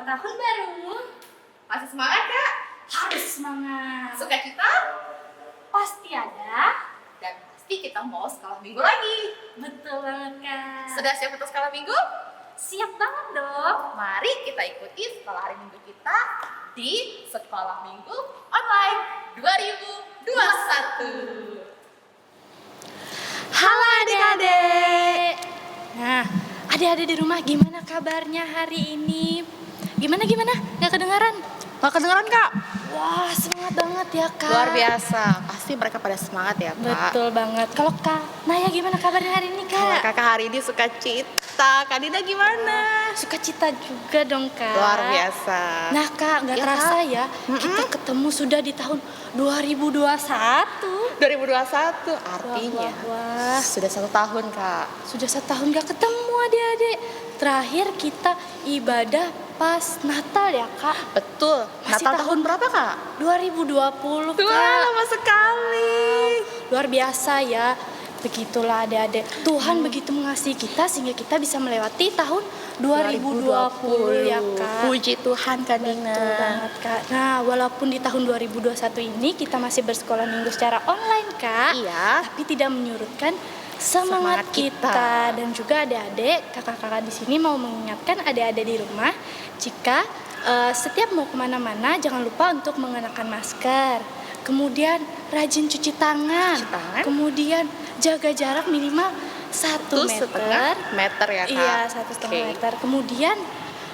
Selamat tahun baru. Masih semangat Kak? Harus semangat. Sukacita? Pasti ada. Dan pasti kita mau sekolah minggu lagi. Betul banget Kak. Sudah siap untuk sekolah minggu? Siap banget dong. Mari kita ikuti sekolah hari minggu kita di Sekolah Minggu Online 2021. Halo adik-adik. Nah, adik-adik di rumah gimana kabarnya hari ini? Gimana? Gak kedengaran? Gak kedengeran Kak? Wah, semangat banget ya Kak. Luar biasa. Pasti mereka pada semangat ya Kak. Betul banget. Kalau Kak Naya gimana kabarnya hari ini Kalau Kak? Kakak hari ini sukacita. Kak Dina gimana? Sukacita juga dong Kak. Luar biasa. Nah Kak, gak Ya, terasa Kak. ya kita ketemu sudah di tahun 2021. 2021 artinya Wah. sudah 1 tahun Kak. Sudah 1 tahun gak ketemu adik-adik. Terakhir kita ibadah pas Natal ya Kak. Betul. Masih Natal tahun tahun berapa Kak? 2020 Kak. Wah, lama sekali. Luar biasa ya. Begitulah adik-adik. Tuhan begitu mengasihi kita sehingga kita bisa melewati tahun 2020 ya Kak. Puji Tuhan Kak Betul Dina. banget Kak. Nah, walaupun di tahun 2021 ini kita masih bersekolah minggu secara online Kak. Iya. Tapi tidak menyurutkan semangat Semangat kita. kita. Dan juga adik-adik, kakak-kakak di sini mau mengingatkan adik-adik di rumah jika setiap mau kemana-mana jangan lupa untuk mengenakan masker. Kemudian rajin cuci tangan. Cuci tangan. Kemudian jaga jarak minimal 1 meter. meter ya Kak. Iya, 1,5 Oke. meter. Kemudian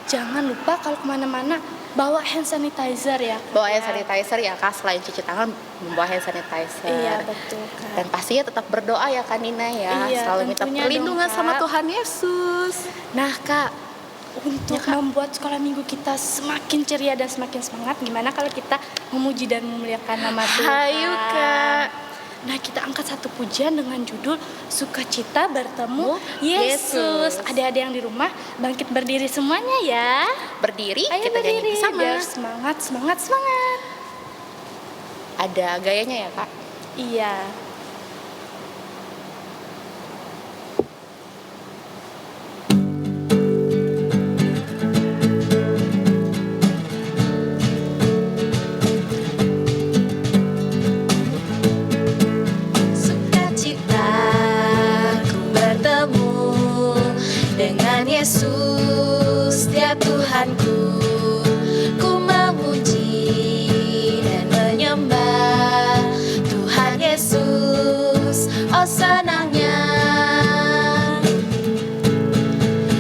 jangan lupa kalau kemana-mana bawa hand sanitizer ya. Bawa hand Ya. sanitizer ya Kak, selain cuci tangan membawa hand sanitizer. Iya betul Kak. Dan pastinya tetap berdoa ya Kak Nina ya. Iya, Selalu minta tentunya perlindungan dong, sama Kak. Tuhan Yesus. Nah Kak, untuk Ya, Kak. membuat sekolah minggu kita semakin ceria dan semakin semangat, gimana kalau kita memuji dan memuliakan nama Tuhan? Hayu Kak. Nah kita angkat satu pujian dengan judul Sukacita Bertemu Yesus. Yesus. Adik-adik yang di rumah bangkit berdiri semuanya ya. Berdiri, Ayo kita nyanyi berdiri bersama. biar semangat. Ada gayanya ya Kak. Iya. Sukacita ku bertemu dengan Yesus, Dia Tuhanku. Ku memuji dan menyembah Tuhan Yesus. Oh senangnya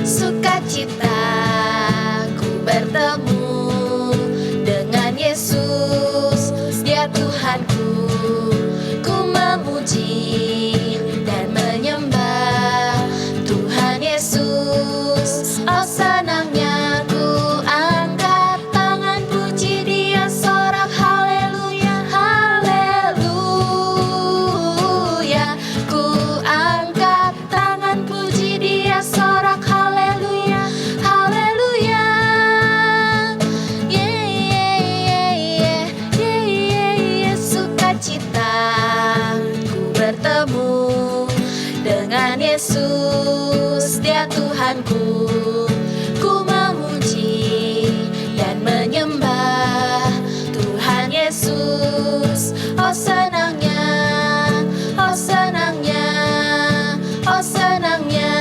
sukacita ku bertemu dengan Yesus, Dia Tuhanku. Ku memuji dan menyembah Tuhan Yesus. Oh senangnya ku angkat tangan puji Dia, sorak haleluya, haleluya. Ku angkat tangan puji Dia, sorak haleluya, haleluya. Sukacita ku bertemu dengan Yesus, Dia Tuhanku. Ku memuji dan menyembah Tuhan Yesus. Oh senangnya, oh senangnya, oh senangnya.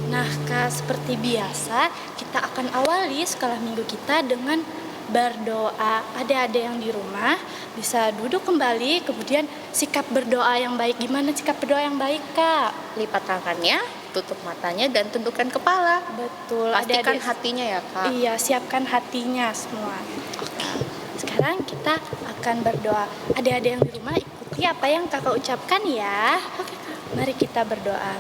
Nah Kak, seperti biasa kita akan awali sekolah minggu kita dengan berdoa. Adik-adik yang di rumah bisa duduk kembali, kemudian sikap berdoa yang baik. Gimana sikap berdoa yang baik Kak? Lipat tangannya, tutup matanya dan tundukkan kepala. Betul. Pastikan Adik-adik- hatinya ya Kak. Iya, siapkan hatinya semua. Nah, sekarang kita akan berdoa. Adik-adik yang di rumah ikuti apa yang kakak ucapkan ya. Mari kita berdoa.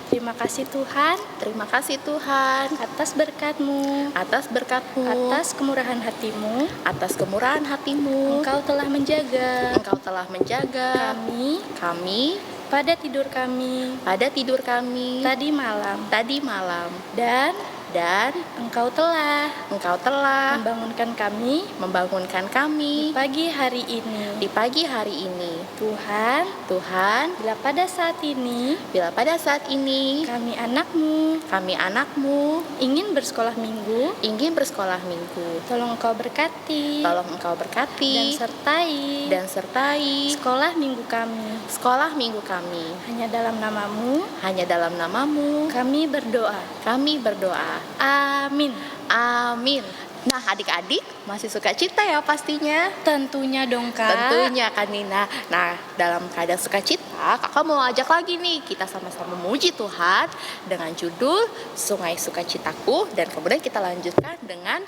Terima kasih Tuhan Terima kasih Tuhan atas berkat-Mu, atas berkat-Mu, atas kemurahan hati-Mu. atas kemurahan hatimu. Engkau telah menjaga Engkau telah menjaga kami pada tidur kami pada tidur kami tadi malam, tadi malam, dan dan Engkau telah Engkau telah membangunkan kami membangunkan kami pagi hari ini. di pagi hari ini. Tuhan, bila pada saat ini kami anakmu ingin bersekolah minggu, tolong Engkau berkati dan sertai sekolah minggu kami. Hanya dalam namamu kami berdoa. Amin. Nah, adik-adik masih sukacita ya pastinya? Tentunya dong, Kak. Tentunya kan Nina. Nah, dalam keadaan sukacita, kakak mau ajak lagi nih kita sama-sama memuji Tuhan dengan judul Sungai Sukacitaku, dan kemudian kita lanjutkan dengan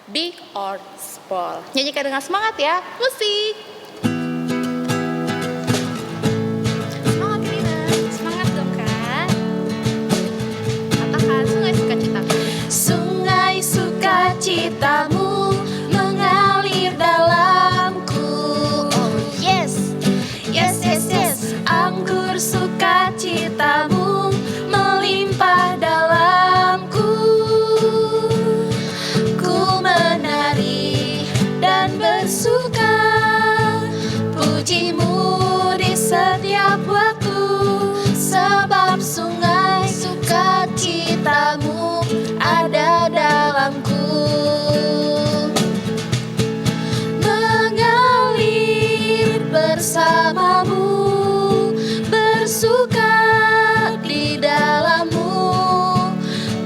Big or Small. Nyanyikan dengan semangat ya, musik. Semangat Nina. Semangat dong, Kak. Katakan Sungai Sukacitaku. Sungai sukacitamu mengalir dalamku. Oh yes, yes, yes, yes. Anggur sukacitamu melimpah dalamku. Ku menari dan bersuka, pujimu di setiap waktu, sebab sungai sukacitamu ada dalamku. Mengalir bersamamu, bersuka di dalammu,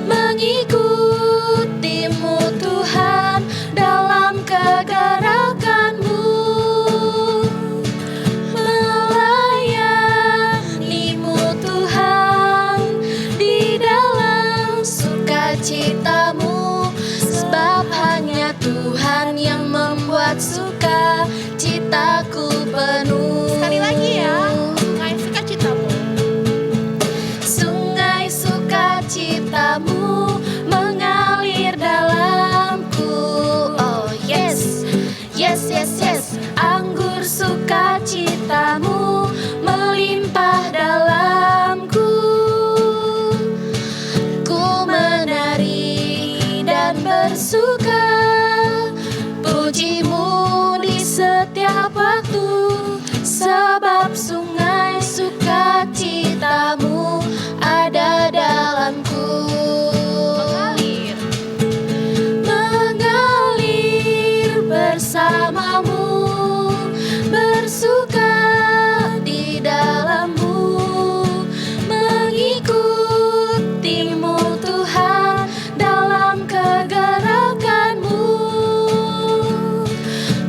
mengikutimu Tuhan dalam kegerakanmu, melayanimu Tuhan di dalam sukacitamu, sebab hanya Tuhan yang membuat sukacitaku penuh. Sekali lagi ya, Sungai Sukacitamu. Sungai sukacitamu mengalir dalamku. Oh yes, yes, yes, yes. Anggur sukacitamu melimpah dalamku. Ku menari dan bersuka, pujimu di setiap waktu, sebab sungai sukacitamu ada dalamku. Mengalir bersamamu, bersuka di dalammu, mengikutimu Tuhan dalam kegerakanmu,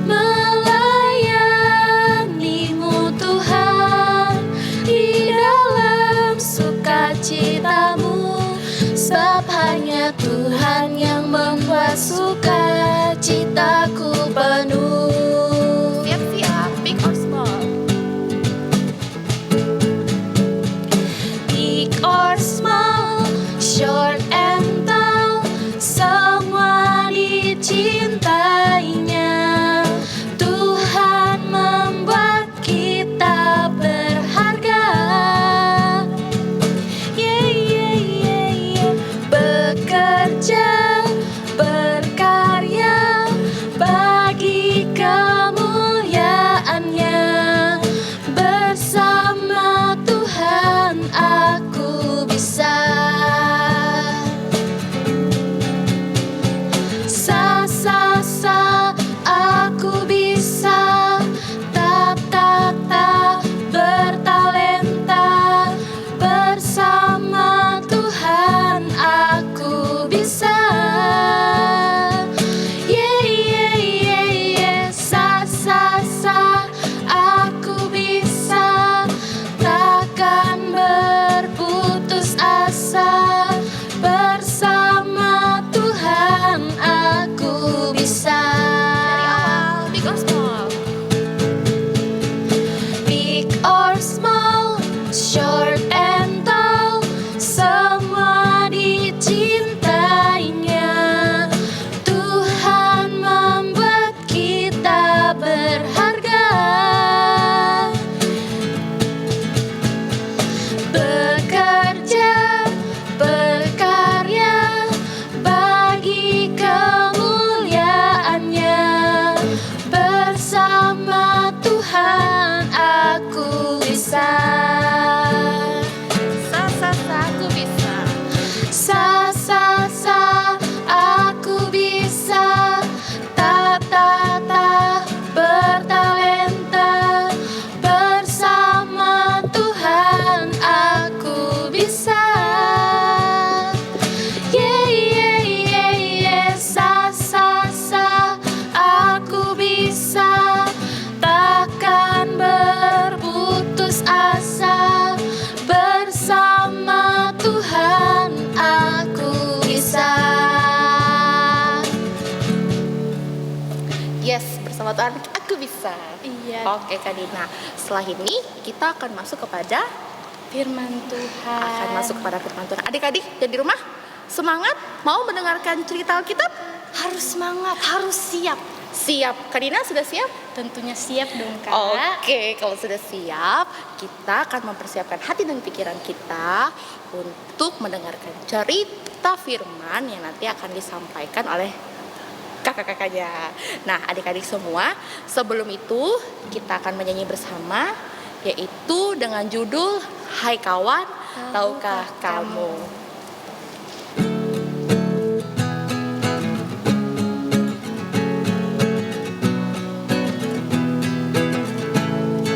melayanimu Tuhan di dalam sukacitamu, sebab hanya Tuhan yang membuat sukacitaku penuh. Siap-siap, big or small. Big or small, short and tall, semua dicintainya. Tuhan membuat kita berharga. Yeah, yeah, yeah, yeah. Bekerja, berkarya bagi nama Tuhan aku bisa. Iya. Oke Kak Dina, setelah ini kita akan masuk kepada Firman Tuhan. firman Tuhan. Adik-adik yang di rumah, semangat mau mendengarkan cerita Alkitab? Harus semangat, harus siap. Siap. Kak Dina sudah siap? Tentunya siap dong, Kak. Oke, kalau sudah siap, kita akan mempersiapkan hati dan pikiran kita untuk mendengarkan cerita firman yang nanti akan disampaikan oleh kakak-kakaknya. Nah, adik-adik semua, sebelum itu kita akan menyanyi bersama, yaitu dengan judul Hai Kawan, Tahukah Kamu?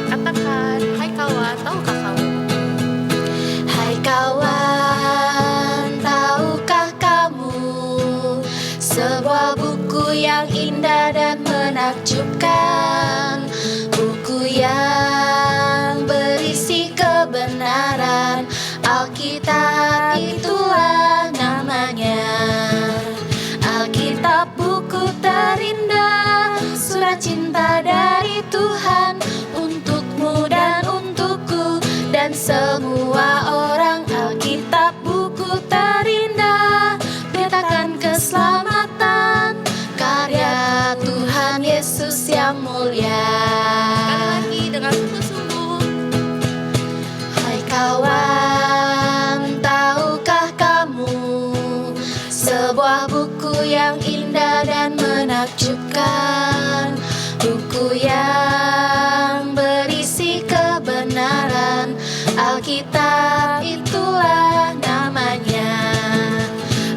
Katakan, hai kawan, tahukah kamu? Hai kawan, tahukah kamu sebuah buku yang indah dan menakjubkan, buku yang berisi kebenaran, Alkitab itulah namanya. Alkitab buku terindah, surat cinta dari Tuhan untukmu dan untukku dan semua orang. Alkitab buku terindah, beritakan keselamatan, karya Tuhan Yesus yang mulia. Sekali lagi dengan sungguh-sungguh. Hai kawan, tahukah kamu sebuah buku yang indah dan menakjubkan, buku yang berisi kebenaran, Alkitab itulah namanya.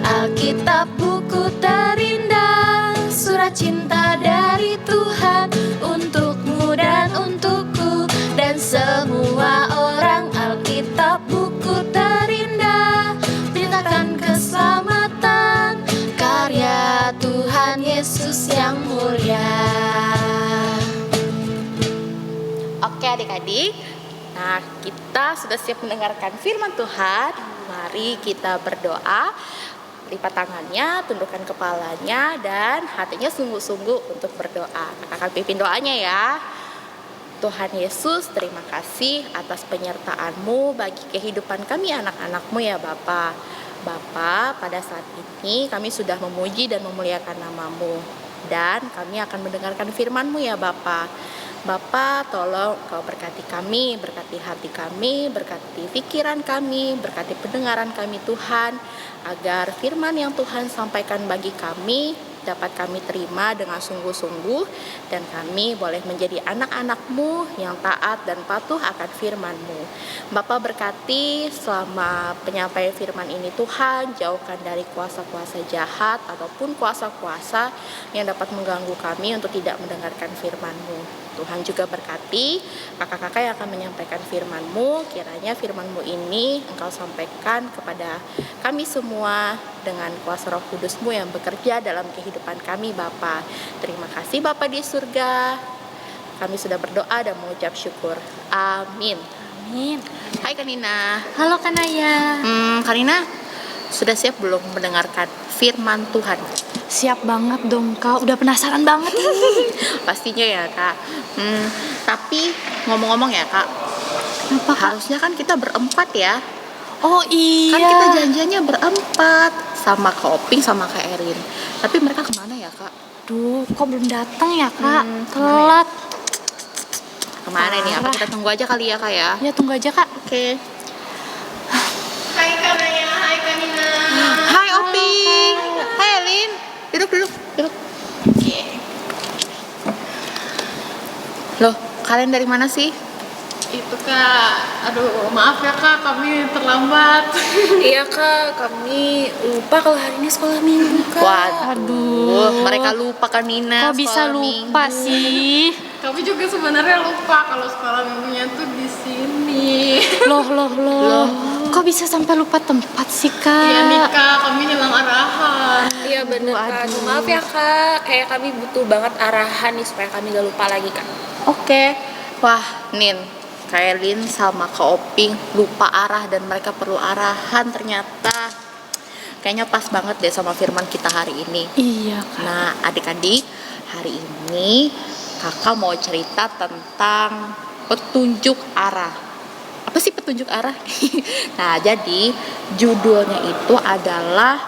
Alkitab buku terindah, surat cinta dari Tuhan untukmu dan untukku dan semua orang. Alkitab buku terindah, beritakan keselamatan, karya Tuhan Yesus yang mulia. Oke adik-adik, nah kita sudah siap mendengarkan firman Tuhan. Mari kita berdoa. Lipat tangannya, tundukkan kepalanya, dan hatinya sungguh-sungguh untuk berdoa. Kakak akan pimpin doanya ya. Tuhan Yesus, terima kasih atas penyertaan-Mu bagi kehidupan kami anak-anak-Mu ya Bapa. Bapa, pada saat ini kami sudah memuji dan memuliakan nama-Mu. Dan kami akan mendengarkan firman-Mu ya Bapa. Bapa, tolong Kau berkati kami, berkati hati kami, berkati pikiran kami, berkati pendengaran kami Tuhan, agar firman yang Tuhan sampaikan bagi kami dapat kami terima dengan sungguh-sungguh, dan kami boleh menjadi anak-anak-Mu yang taat dan patuh akan firman-Mu. Bapa berkati selama penyampaian firman ini Tuhan, jauhkan dari kuasa-kuasa jahat ataupun kuasa-kuasa yang dapat mengganggu kami untuk tidak mendengarkan firman-Mu. Tuhan juga berkati kakak-kakak yang akan menyampaikan firman-Mu, kiranya firman-Mu ini Engkau sampaikan kepada kami semua dengan kuasa Roh Kudus-Mu yang bekerja dalam kehidupan kami Bapa. Terima kasih Bapa di surga. Kami sudah berdoa dan mengucap syukur. Amin. Amin. Hai Kanina. Halo Kanaya. Kanina, sudah siap belum mendengarkan firman Tuhan? Siap banget dong Kak, udah penasaran banget nih. Pastinya ya Kak. Tapi ngomong-ngomong ya Kak, Kenapa Kak? harusnya kan kita berempat ya. Oh iya. Kan kita janjiannya berempat sama Kak Oping sama Kak Erin. Tapi mereka kemana ya Kak? Duh, kok belum datang ya Kak? Kemana Telat. Kemana nih? Apa Parah. kita tunggu aja kali ya Kak ya? Ya tunggu aja Kak. Oke. Hai Kak Naya, hai Kak Nina. Hai Oping. Hai Elin. Duduk. Oke. Loh, kalian dari mana sih? Itu Kak, aduh maaf ya Kak, kami terlambat. Iya Kak, kami lupa kalau hari ini sekolah minggu Kak. Waduh, mereka lupa kan Nina. Kok bisa sekolah lupa minggu. sih? Kami juga sebenarnya lupa kalau sekolah minggunya tuh di sini. Loh. Kok bisa sampai lupa tempat sih Kak? Iya nih Kak, kami hilang arahan. Iya bener Kak, maaf ya Kak, kayak kami butuh banget arahan nih supaya kami gak lupa lagi Kak. Oke. Wah, Nin, Kak Elin sama Kak Oping lupa arah dan mereka perlu arahan ternyata. Kayaknya pas banget deh sama firman kita hari ini. Iya Kak. Nah, adik-adik, hari ini Kakak mau cerita tentang petunjuk arah. Apa sih petunjuk arah? Nah, jadi judulnya itu adalah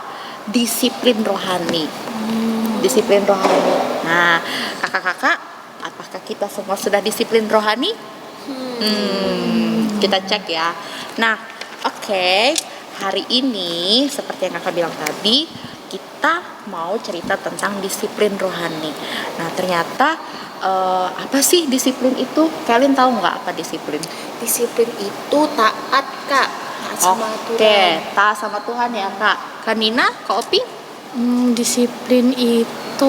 disiplin rohani. Disiplin rohani. Nah, kakak-kakak, apakah kita semua sudah disiplin rohani? Kita cek ya. Nah, oke. Hari ini seperti yang kakak bilang tadi, kita mau cerita tentang disiplin rohani. Nah, ternyata apa sih disiplin itu? Kalian tahu nggak apa disiplin? Disiplin itu taat, Kak. Taat sama Tuhan. Taat sama Tuhan ya, Kak. Kanina, Kak Opi? Disiplin itu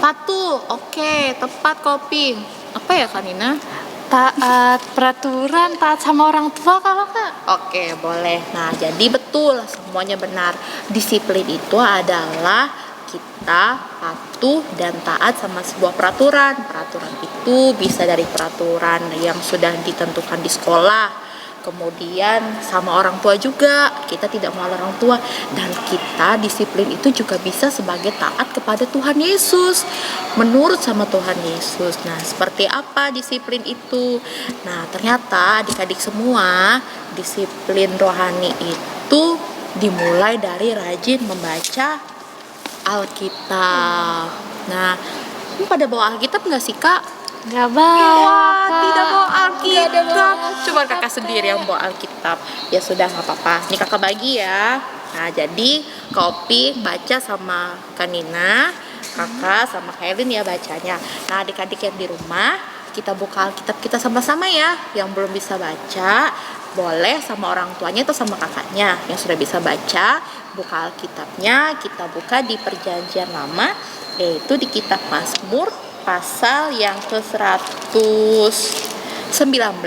Patuh. Oke, tepat Kopi. Apa ya Kanina? taat peraturan, taat sama orang tua kalau Kak. Oke, boleh. Nah, jadi betul, semuanya benar. Disiplin itu adalah kita patuh dan taat sama sebuah peraturan. Peraturan itu bisa dari peraturan yang sudah ditentukan di sekolah, kemudian sama orang tua juga. Kita tidak melawan orang tua, dan kita disiplin itu juga bisa sebagai taat kepada Tuhan Yesus, menurut sama Tuhan Yesus. Nah, seperti apa disiplin itu? Nah, ternyata adik-adik semua, disiplin rohani itu dimulai dari rajin membaca Alkitab. Nah, ini pada bawa Alkitab nggak sih, Kak? Nggak bawa, Wah, Kak. tidak bawa Alkitab. Cuma kakak sendiri yang bawa Alkitab. Ya sudah, nggak apa-apa. Ini kakak bagi ya. Nah, jadi Kopi baca sama Kanina, kakak sama Kailin ya bacanya. Nah, adik-adik yang di rumah, kita buka Alkitab kita sama-sama ya. Yang belum bisa baca, boleh sama orang tuanya atau sama kakaknya. Yang sudah bisa baca, buka Alkitabnya. Kita buka di Perjanjian Lama, yaitu di kitab Mazmur pasal yang ke-119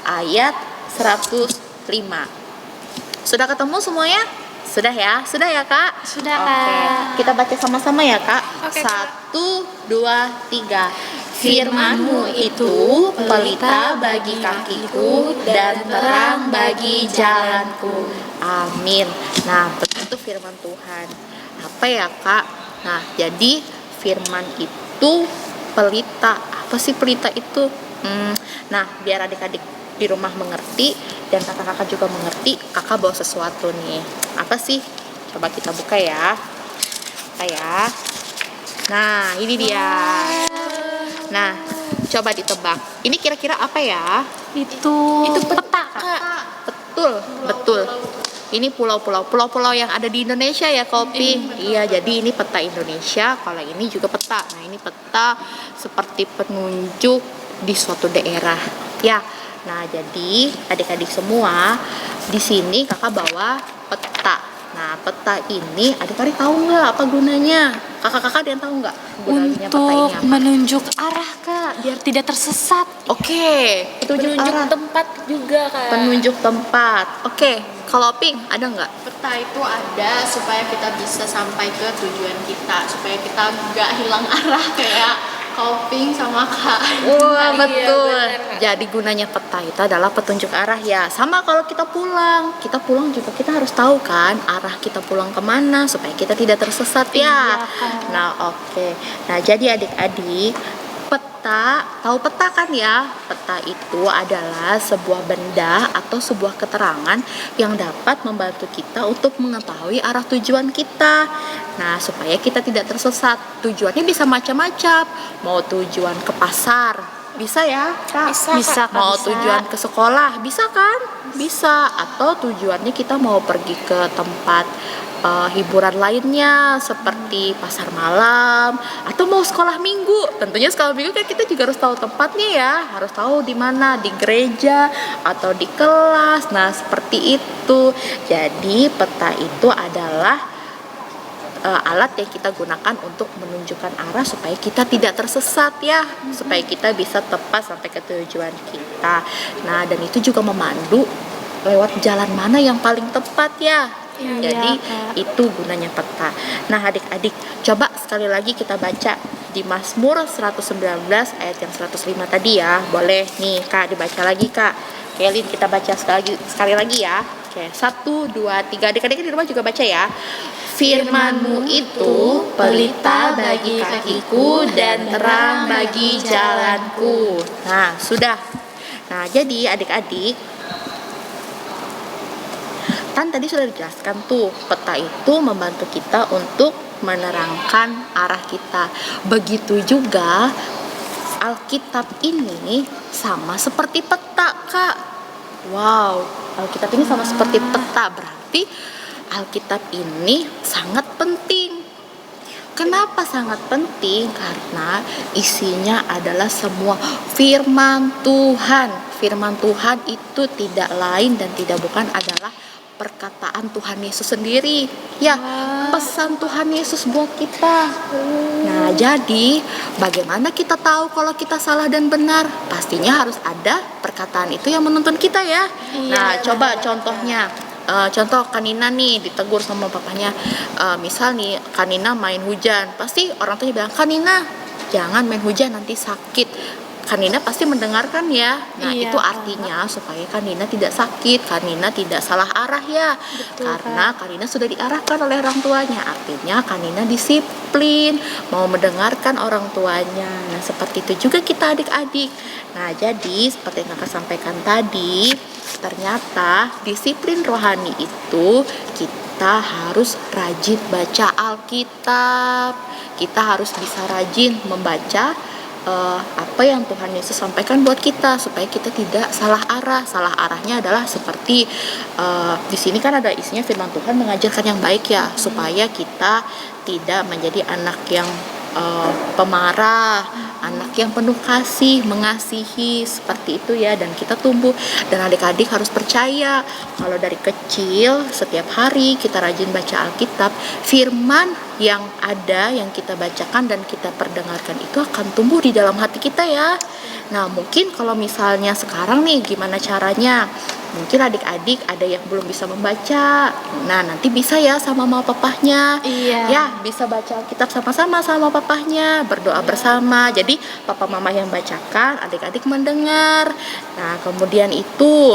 ayat 105. Sudah ketemu semuanya? Sudah ya? Sudah ya, Kak? Sudah, Oke. Kak. Kita baca sama-sama ya, Kak. Oke, Kak. 1, 2, 3. Firman-Mu itu pelita bagi kakiku dan terang bagi jalanku. Amin. Nah, begitu firman Tuhan. Apa ya, Kak? Nah, jadi firman itu pelita. Apa sih pelita itu? Nah, biar adik-adik di rumah mengerti dan kakak-kakak juga mengerti, kakak bawa sesuatu nih. Apa sih? Coba kita buka ya. Buka ya. Nah, ini dia. Nah, coba ditebak. Ini kira-kira apa ya? Itu peta, Kak. Betul. Ini pulau-pulau yang ada di Indonesia ya, Kopi. Iya, jadi ini peta Indonesia. Kalau ini juga peta. Nah, ini peta seperti penunjuk di suatu daerah. Ya. Nah, jadi adik-adik semua, di sini kakak bawa peta. Nah, peta ini adik-adik tahu nggak apa gunanya? Kakak-kakak ada yang tahu nggak gunanya peta ini untuk apa? menunjuk arah, Kak, biar tidak tersesat. Oke, penunjuk arah. tempat juga, Kak. Penunjuk tempat. Oke, kalau Pink ada nggak? Peta itu ada supaya kita bisa sampai ke tujuan kita, supaya kita nggak hilang arah kayak Koping sama Kak. Wah, betul. benar, Kak. Jadi gunanya peta itu adalah petunjuk arah ya. Sama kalau kita pulang juga kita harus tahu kan arah kita pulang kemana supaya kita tidak tersesat ya. Iya, Kak. Nah, oke. Nah, jadi adik-adik, peta, tahu peta kan ya? Peta itu adalah sebuah benda atau sebuah keterangan yang dapat membantu kita untuk mengetahui arah tujuan kita. Nah, supaya kita tidak tersesat. Tujuannya bisa macam-macam. Mau tujuan ke pasar, bisa ya, Kak? Bisa, Kak, Mau bisa. tujuan ke sekolah, bisa kan? Bisa. Atau tujuannya kita mau pergi ke tempat hiburan lainnya seperti pasar malam, atau mau sekolah minggu. Tentunya sekolah minggu kan kita juga harus tahu tempatnya ya, harus tahu di mana, di gereja atau di kelas. Nah, seperti itu. Jadi peta itu adalah alat yang kita gunakan untuk menunjukkan arah supaya kita tidak tersesat ya, supaya kita bisa tepat sampai ke tujuan kita. Nah, dan itu juga memandu lewat jalan mana yang paling tepat ya. Jadi Kak. itu gunanya peta. Nah, adik-adik, coba sekali lagi kita baca di Mazmur 119 ayat yang 105 tadi ya. Boleh nih, Kak, dibaca lagi, Kak. Kelin, kita baca sekali lagi ya. Oke, 1, 2, 3. Adik-adik di rumah juga baca ya. Firman-Mu itu pelita bagi kakiku dan terang bagi jalanku. Nah, sudah. Nah, jadi adik-adik, kan tadi sudah dijelaskan tuh, peta itu membantu kita untuk menerangkan arah kita. Begitu juga Alkitab ini sama seperti peta, Kak. Wow, Alkitab ini sama seperti peta, berarti Alkitab ini sangat penting. Kenapa sangat penting? Karena isinya adalah semua firman Tuhan. Firman Tuhan itu tidak lain dan tidak bukan adalah perkataan Tuhan Yesus sendiri. Ya, pesan Tuhan Yesus buat kita. Nah, jadi bagaimana kita tahu kalau kita salah dan benar? Pastinya harus ada perkataan itu yang menuntun kita ya. Nah, coba contohnya. Contoh Kanina nih ditegur sama papanya, misal nih Kanina main hujan, pasti orang tuanya bilang, Kanina jangan main hujan nanti sakit. Kanina pasti mendengarkan ya. Nah, itu artinya supaya Kanina tidak sakit, Kanina tidak salah arah ya. Betul, karena Kanina sudah diarahkan oleh orang tuanya. Artinya Kanina disiplin, mau mendengarkan orang tuanya. Nah, seperti itu juga kita adik-adik. Nah, jadi seperti yang Kakak sampaikan tadi, ternyata disiplin rohani itu kita harus rajin baca Alkitab. Kita harus bisa rajin membaca apa yang Tuhan Yesus sampaikan buat kita supaya kita tidak salah arah. Salah arahnya adalah seperti di sini kan ada isinya firman Tuhan mengajarkan yang baik ya, supaya kita tidak menjadi anak yang pemarah, anak yang penuh kasih, mengasihi, seperti itu ya. Dan kita tumbuh, dan adik-adik harus percaya kalau dari kecil setiap hari kita rajin baca Alkitab, firman yang ada yang kita bacakan dan kita perdengarkan itu akan tumbuh di dalam hati kita ya. Nah, mungkin kalau misalnya sekarang nih gimana caranya? Mungkin adik-adik ada yang belum bisa membaca. Nah, nanti bisa ya sama mama papahnya. Ya, bisa baca Alkitab sama-sama sama papahnya, berdoa bersama. Jadi papa mama yang bacakan, adik-adik mendengar. Nah, kemudian itu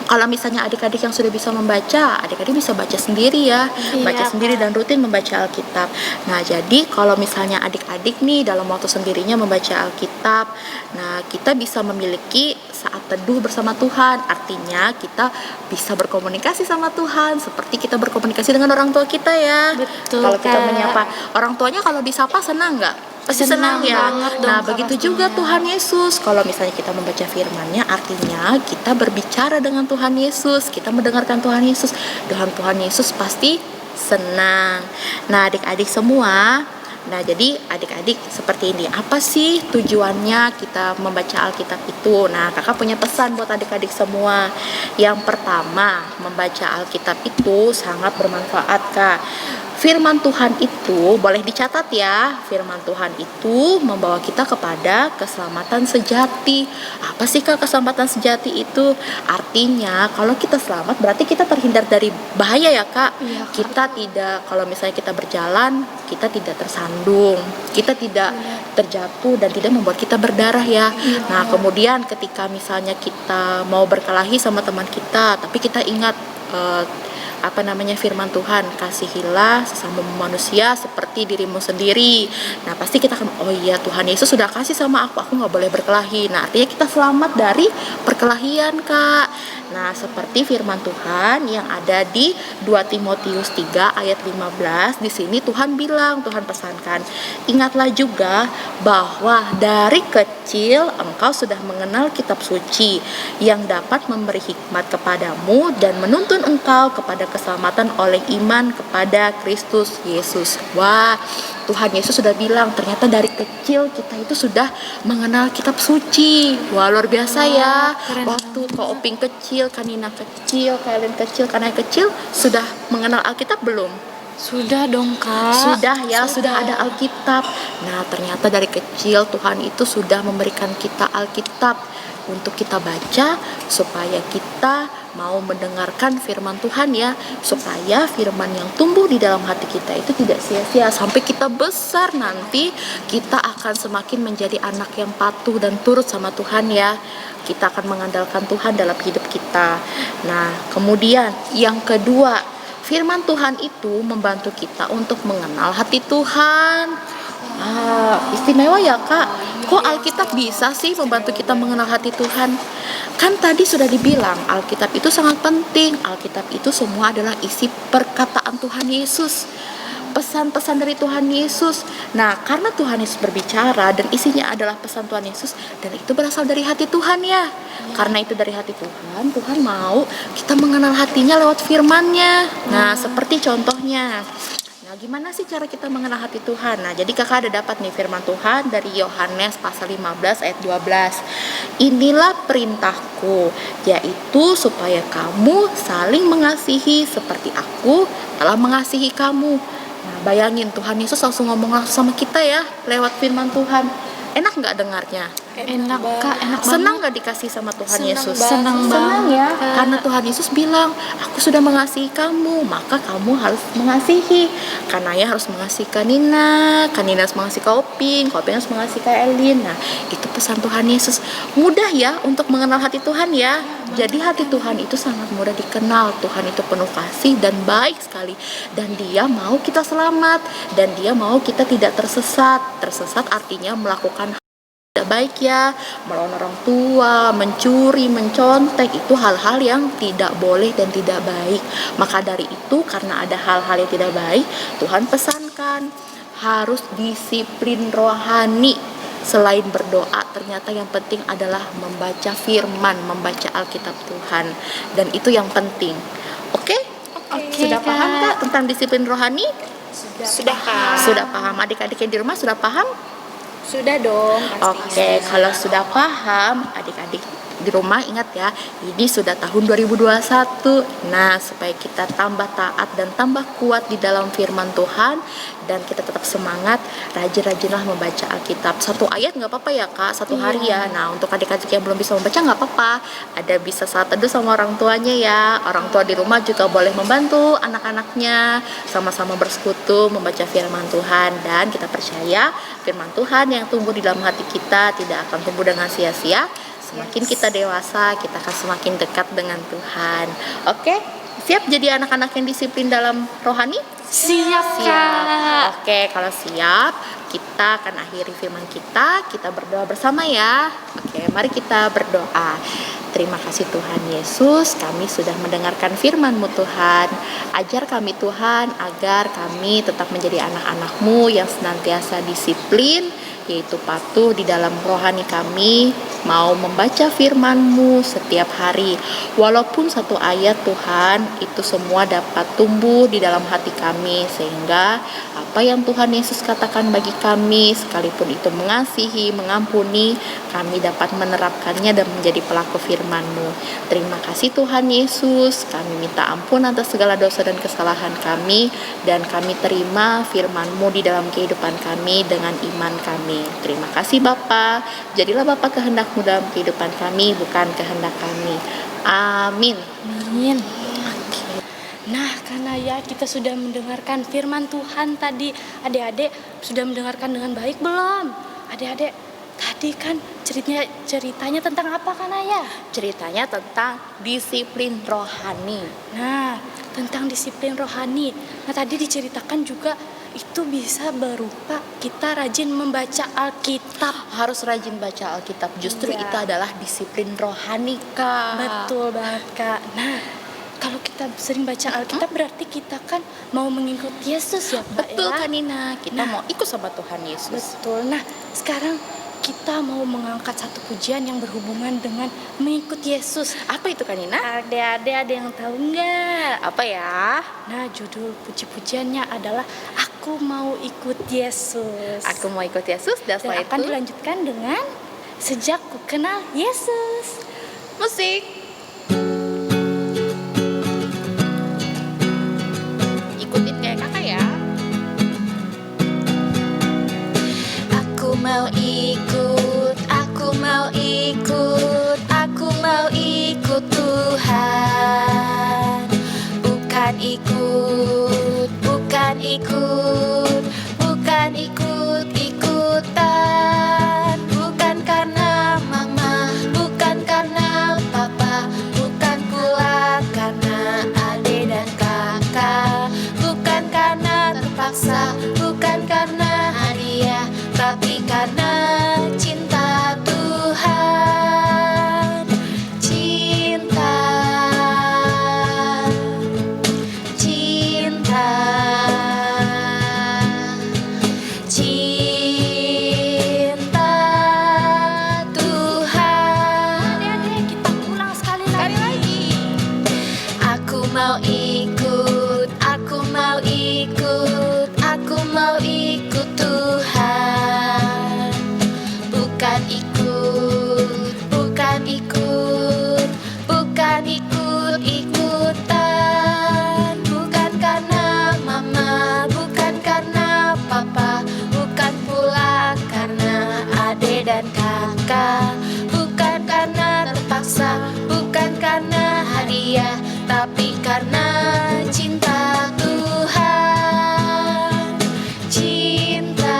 kalau misalnya adik-adik yang sudah bisa membaca, adik-adik bisa baca sendiri ya, baca sendiri dan rutin membaca Alkitab. Nah, jadi kalau misalnya adik-adik nih dalam waktu sendirinya membaca Alkitab, nah kita bisa memiliki saat teduh bersama Tuhan. Artinya kita bisa berkomunikasi sama Tuhan seperti kita berkomunikasi dengan orang tua kita ya. Betul, kalau kita Kak. menyapa orang tuanya, kalau disapa senang nggak? Pasti senang ya. banget dong, Nah, Kak, begitu juga Tuhan Yesus. Kalau misalnya kita membaca firman-Nya, artinya kita berbicara dengan Tuhan Yesus, kita mendengarkan Tuhan Yesus. Dan Tuhan Yesus pasti senang. Nah, adik-adik semua, nah jadi adik-adik seperti ini. Apa sih tujuannya kita membaca Alkitab itu? Nah, kakak punya pesan buat adik-adik semua. Yang pertama, membaca Alkitab itu sangat bermanfaat, Kak. Firman Tuhan itu boleh dicatat ya. Firman Tuhan itu membawa kita kepada keselamatan sejati. Apa sih Kak keselamatan sejati itu? Artinya kalau kita selamat berarti kita terhindar dari bahaya ya Kak. Kita tidak, kalau misalnya kita berjalan, kita tidak tersandung, kita tidak terjatuh dan tidak membuat kita berdarah ya. Nah, kemudian ketika misalnya kita mau berkelahi sama teman kita, tapi kita ingat firman Tuhan, kasihilah sesama manusia seperti dirimu sendiri. Nah, pasti kita akan, oh iya Tuhan Yesus sudah kasih sama aku nggak boleh berkelahi. Nah, artinya kita selamat dari perkelahian Kak. Nah, seperti firman Tuhan yang ada di 2 Timotius 3 ayat 15, di sini Tuhan bilang, Tuhan pesankan, ingatlah juga bahwa dari kecil engkau sudah mengenal kitab suci yang dapat memberi hikmat kepadamu dan menuntun engkau kepada keselamatan oleh iman kepada Kristus Yesus. Wah, Tuhan Yesus sudah bilang ternyata dari kecil kita itu sudah mengenal kitab suci. Wah, luar biasa ya. Waktu Kak Oping kecil, Kanina kecil, Kalian kecil, Kanaya kecil, sudah mengenal Alkitab belum? Sudah dong Kak. Sudah ya, sudah ada Alkitab. Nah, ternyata dari kecil Tuhan itu sudah memberikan kita Alkitab untuk kita baca supaya kita mau mendengarkan firman Tuhan ya, supaya firman yang tumbuh di dalam hati kita itu tidak sia-sia. Sampai kita besar nanti kita akan semakin menjadi anak yang patuh dan turut sama Tuhan ya. Kita akan mengandalkan Tuhan dalam hidup kita. Nah, kemudian yang kedua, firman Tuhan itu membantu kita untuk mengenal hati Tuhan. Istimewa ya Kak. Kok Alkitab bisa sih membantu kita mengenal hati Tuhan? Kan tadi sudah dibilang Alkitab itu sangat penting. Alkitab itu semua adalah isi perkataan Tuhan Yesus, pesan-pesan dari Tuhan Yesus. Nah, karena Tuhan Yesus berbicara dan isinya adalah pesan Tuhan Yesus, dan itu berasal dari hati Tuhan ya. Karena itu dari hati Tuhan, Tuhan mau kita mengenal hatinya lewat firman-Nya. Nah, seperti contohnya. Nah, gimana sih cara kita mengenal hati Tuhan? Nah, jadi kakak ada dapat nih firman Tuhan dari Yohanes pasal 15 ayat 12. Inilah perintahku, yaitu supaya kamu saling mengasihi seperti aku telah mengasihi kamu. Nah, bayangin Tuhan Yesus langsung ngomong langsung sama kita ya lewat firman Tuhan. Enak nggak dengarnya? Enak Kak, enak Senang nggak dikasih sama Tuhan Yesus? Senang Senang ya, banget. karena Tuhan Yesus bilang, aku sudah mengasihi kamu, maka kamu harus mengasihi. Karena ya harus mengasihi Kanina harus mengasihi Koping harus mengasihi Kak Elin. Nah, itu pesan Tuhan Yesus. Mudah ya untuk mengenal hati Tuhan ya. Jadi hati Tuhan itu sangat mudah dikenal. Tuhan itu penuh kasih dan baik sekali. Dan Dia mau kita selamat. Dan Dia mau kita tidak tersesat. Tersesat artinya melakukan tidak baik ya, melawan orang tua, mencuri, mencontek, itu hal-hal yang tidak boleh dan tidak baik. Maka dari itu, karena ada hal-hal yang tidak baik, Tuhan pesankan harus disiplin rohani. Selain berdoa, ternyata yang penting adalah membaca firman, membaca Alkitab Tuhan, dan itu yang penting. Oke? Sudah paham Kak tentang disiplin rohani? Sudah Kak. Sudah paham. Adik-adik yang di rumah sudah paham? Sudah dong. Oke, kalau sudah paham, adik-adik di rumah ingat ya, ini sudah tahun 2021. Nah, supaya kita tambah taat dan tambah kuat di dalam firman Tuhan, dan kita tetap semangat, rajin-rajinlah membaca Alkitab. Satu ayat nggak apa-apa ya Kak, satu hari ya. Nah, untuk adik-adik yang belum bisa membaca nggak apa-apa, ada bisa saat teduh sama orang tuanya ya. Orang tua di rumah juga boleh membantu anak-anaknya, sama-sama bersekutu membaca firman Tuhan. Dan kita percaya firman Tuhan yang tumbuh di dalam hati kita tidak akan tumbuh dengan sia-sia. Semakin kita dewasa, kita akan semakin dekat dengan Tuhan. Oke, siap jadi anak-anak yang disiplin dalam rohani? Siap Kak. Oke, kalau siap, kita akan akhiri firman kita. Kita berdoa bersama ya. Oke, mari kita berdoa. Terima kasih Tuhan Yesus, kami sudah mendengarkan firman-Mu Tuhan. Ajar kami Tuhan, agar kami tetap menjadi anak-anak-Mu yang senantiasa disiplin, yaitu patuh di dalam rohani kami, mau membaca firman-Mu setiap hari. Walaupun satu ayat Tuhan, itu semua dapat tumbuh di dalam hati kami, sehingga apa yang Tuhan Yesus katakan bagi kami, sekalipun itu mengasihi, mengampuni, kami dapat menerapkannya dan menjadi pelaku firman-Mu. Terima kasih Tuhan Yesus, kami minta ampun atas segala dosa dan kesalahan kami, dan kami terima firman-Mu di dalam kehidupan kami dengan iman kami. Terima kasih Bapa, jadilah Bapa kehendak-Mu dalam kehidupan kami, bukan kehendak kami. Amin. Amin. Nah, karena ya kita sudah mendengarkan firman Tuhan tadi, adik-adik sudah mendengarkan dengan baik belum? Adik-adik, tadi kan ceritanya tentang apa kan Ayah? Ceritanya tentang disiplin rohani. Nah, tentang disiplin rohani. Nah, tadi diceritakan juga itu bisa berupa kita rajin membaca Alkitab. Harus rajin baca Alkitab. Justru Iya. itu adalah disiplin rohani, Kak. Betul banget Kak. Nah, kalau kita sering baca Alkitab berarti kita kan mau mengikuti Yesus ya Kak. Betul ya? kan Nina, kita Nah. mau ikut sama Tuhan Yesus. Betul. Nah, sekarang kita mau mengangkat satu pujian yang berhubungan dengan mengikuti Yesus. Apa itu kan Nina? Adik-adik ada yang tahu nggak? Apa ya? Nah, judul puji-pujiannya adalah Aku Mau Ikut Yesus. Aku mau ikut Yesus, dan Dan setelah akan itu dilanjutkan dengan Sejak Ku Kenal Yesus. musik. Ikutin kayak kakak ya. Aku mau ikut, aku mau ikut, aku mau ikut Tuhan. Bukan ikut, bukan ikut, bukan ikut-ikutan. Bukan karena mama, bukan karena papa, bukan pula karena adik dan kakak. terpaksa, bukan karena hadiah, tapi karena cinta Tuhan. Cinta, cinta, cinta Tuhan. Adik-adik, kita ulang sekali lagi. Aku mau ikut, aku mau ikut, aku mau ikut Tuhan. Bukan ikut, bukan ikut, bukan ikut-ikutan. Bukan karena mama, bukan karena papa, bukan pula karena adik dan kakak. Bukan karena terpaksa, bukan karena hadiah, tapi karena cinta Tuhan. Cinta,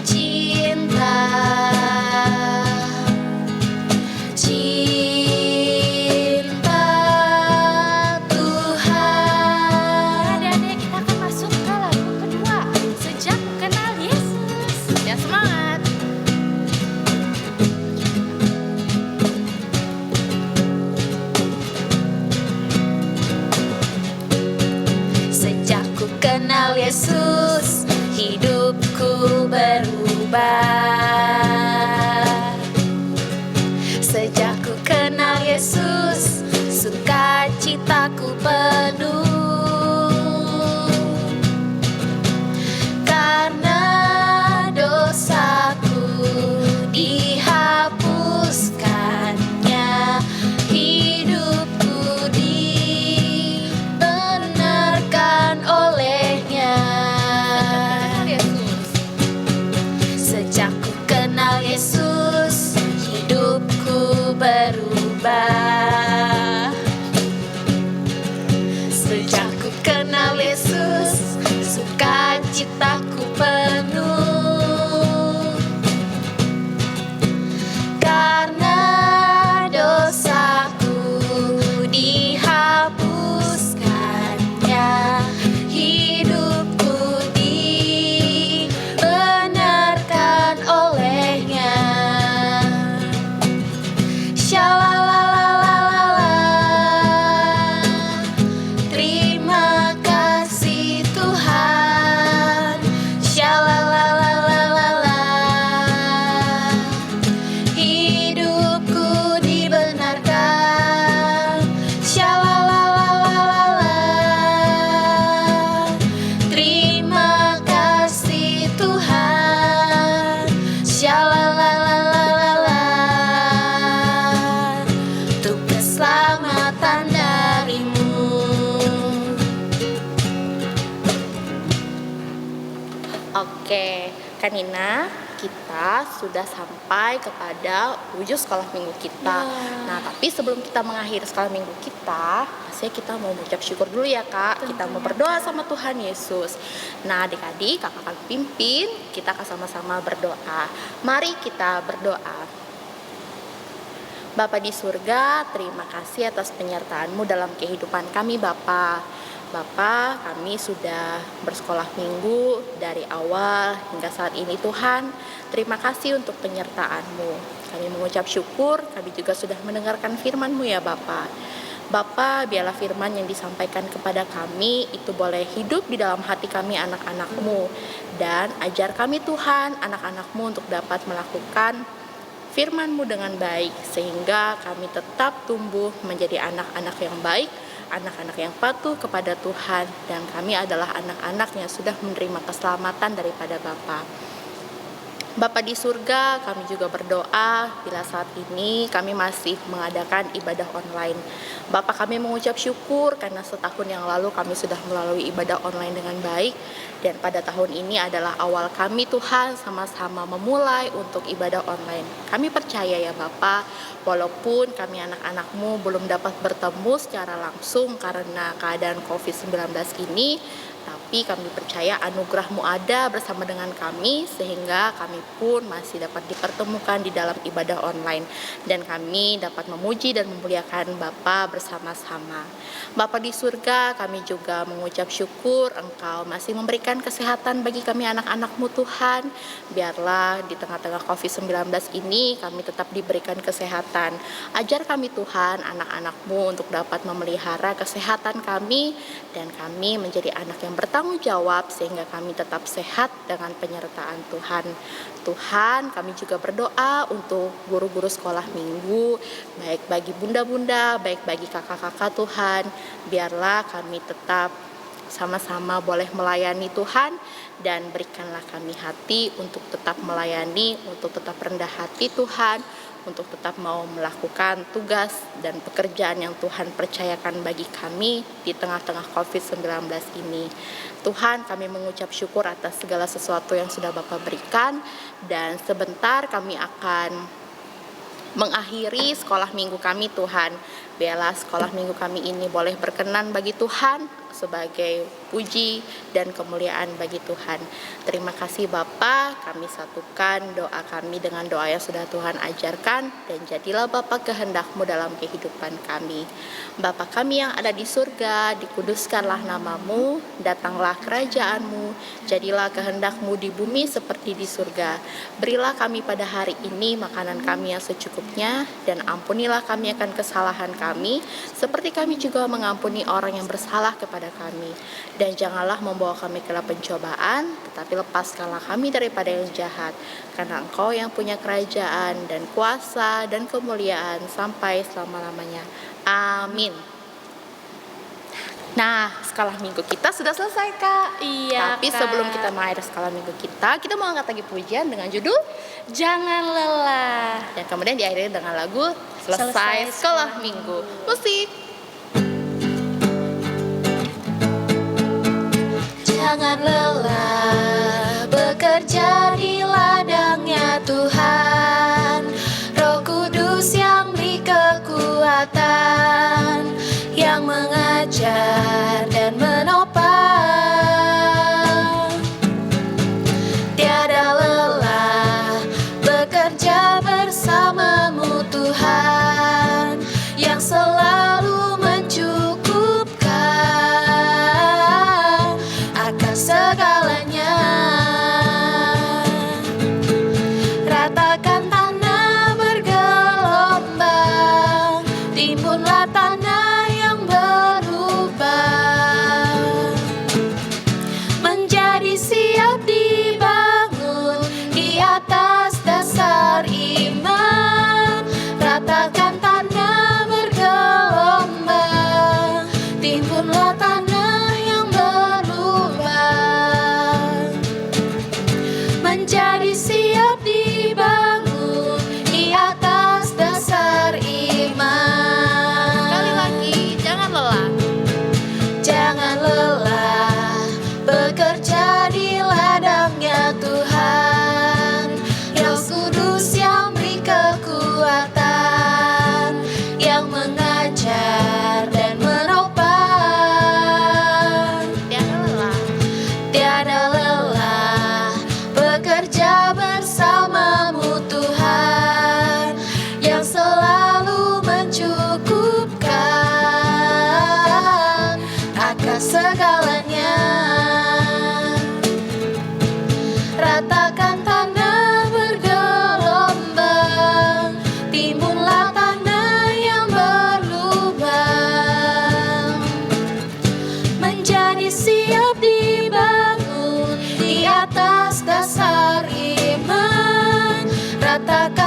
cinta, cinta Tuhan. Adik-adik, kita akan masuk ke lagu kedua. Sejak ku kenal Yesus. Ya, semangat. Sejak ku kenal Yesus, hidupku berubah. Sejak ku kenal Yesus, sukacitaku penuh. Karena dosaku dihapuskannya, hidupku dibenarkan olehnya. Sejak ku kenal Yesus, hidupku berubah. Sejak ku kenal Yesus, sukacitaku penuh. Karena dosaku dihapuskannya, hidupku dibenarkan olehnya. Shalalalala, terima kasih Tuhan. Shalalalala, hidupku dibenarkan. Shalalalala, terima kasih Tuhan. Shalalalala, untuk keselamatan darimu. Oke, Kanina, kita sudah sampai kepada ujung sekolah minggu kita. Nah, tapi sebelum kita mengakhiri sekolah minggu kita, pastinya kita mau mengucap syukur dulu ya, Kak. Kita mau berdoa sama Tuhan Yesus. Nah, adik-adik, kakak akan pimpin, kita akan sama-sama berdoa. Mari kita berdoa. Bapa di surga, terima kasih atas penyertaan-Mu dalam kehidupan kami, Bapa. Bapa, kami sudah bersekolah minggu dari awal hingga saat ini, Tuhan. Terima kasih untuk penyertaan-Mu. Kami mengucap syukur, kami juga sudah mendengarkan firman-Mu ya Bapa. Bapa, biarlah firman yang disampaikan kepada kami itu boleh hidup di dalam hati kami anak-anak-Mu. Dan ajar kami Tuhan, anak-anak-Mu untuk dapat melakukan firman-Mu dengan baik, sehingga kami tetap tumbuh menjadi anak-anak yang baik, anak-anak yang patuh kepada Tuhan, dan kami adalah anak-anak yang sudah menerima keselamatan daripada Bapa. Bapa di surga, kami juga berdoa bila saat ini kami masih mengadakan ibadah online. Bapa, kami mengucap syukur karena setahun yang lalu kami sudah melalui ibadah online dengan baik. Dan pada tahun ini adalah awal kami Tuhan sama-sama memulai untuk ibadah online. Kami percaya ya Bapa, walaupun kami anak-anak-Mu belum dapat bertemu secara langsung karena keadaan COVID-19 ini, tapi kami percaya anugerah-Mu ada bersama dengan kami, sehingga kami pun masih dapat dipertemukan di dalam ibadah online, dan kami dapat memuji dan memuliakan Bapa bersama-sama. Bapa di surga, kami juga mengucap syukur Engkau masih memberikan kesehatan bagi kami anak-anak-Mu Tuhan. Biarlah di tengah-tengah COVID-19 ini kami tetap diberikan kesehatan. Ajar kami Tuhan, anak-anak-Mu, untuk dapat memelihara kesehatan kami, dan kami menjadi anak yang bertanggung jawab sehingga kami tetap sehat dengan penyertaan Tuhan. Tuhan, kami juga berdoa untuk guru-guru sekolah minggu, baik bagi bunda-bunda, baik bagi kakak-kakak Tuhan. Biarlah kami tetap sama-sama boleh melayani Tuhan, dan berikanlah kami hati untuk tetap melayani, untuk tetap rendah hati Tuhan, untuk tetap mau melakukan tugas dan pekerjaan yang Tuhan percayakan bagi kami di tengah-tengah COVID-19 ini. Tuhan, kami mengucap syukur atas segala sesuatu yang sudah Bapa berikan, dan sebentar kami akan mengakhiri sekolah minggu kami Tuhan. Biarlah sekolah minggu kami ini boleh berkenan bagi Tuhan, sebagai puji dan kemuliaan bagi Tuhan. Terima kasih Bapa, kami satukan doa kami dengan doa yang sudah Tuhan ajarkan, dan jadilah Bapa kehendak-Mu dalam kehidupan kami. Bapa kami yang ada di surga, dikuduskanlah nama-Mu, datanglah kerajaan-Mu, jadilah kehendak-Mu di bumi seperti di surga. Berilah kami pada hari ini makanan kami yang secukupnya, dan ampunilah kami akan kesalahan kami, seperti kami juga mengampuni orang yang bersalah kepada kami. Dan janganlah membawa kami ke dalam pencobaan, tetapi lepaskanlah kami daripada yang jahat, karena Engkau yang punya kerajaan dan kuasa dan kemuliaan sampai selama-lamanya. Amin. Nah, sekolah minggu kita sudah selesai, Kak. Iya, Tapi Kak. sebelum kita mengakhiri sekolah minggu kita mau angkat lagi pujian dengan judul Jangan lelah. dan kemudian diakhiri dengan lagu Selesai Selesai Sekolah Sekolah Minggu. Musik. Jangan lelah bekerja di ladangnya Tuhan. Roh Kudus yang beri kekuatan, yang mengajar dan menopang. Tiada lelah bekerja bersamamu Tuhan, yang selalu mencukupkan akan segalanya. Ratakan tanah bergelombang, timbunlah tanah yang berubah, menjadi siap dibangun di atas dasar iman. Ratakan tanah bergelombang, timbunlah tanah yang berubah, menjadi siap dibangun di atas dasar iman. Sekali lagi, jangan lelah. Jangan lelah bekerja di ladangnya Tuhan. Roh Kudus yang beri kekuatan, yang mengajar dan menopang. Tiada lelah. Tiada lelah bekerja bersamamu Tuhan, yang selalu mencukupkan akan segalanya. Ratakan tanah bergelombang, timbunlah tanah yang berlubang, menjadi siap dibangun di atas dasar iman. Ratakan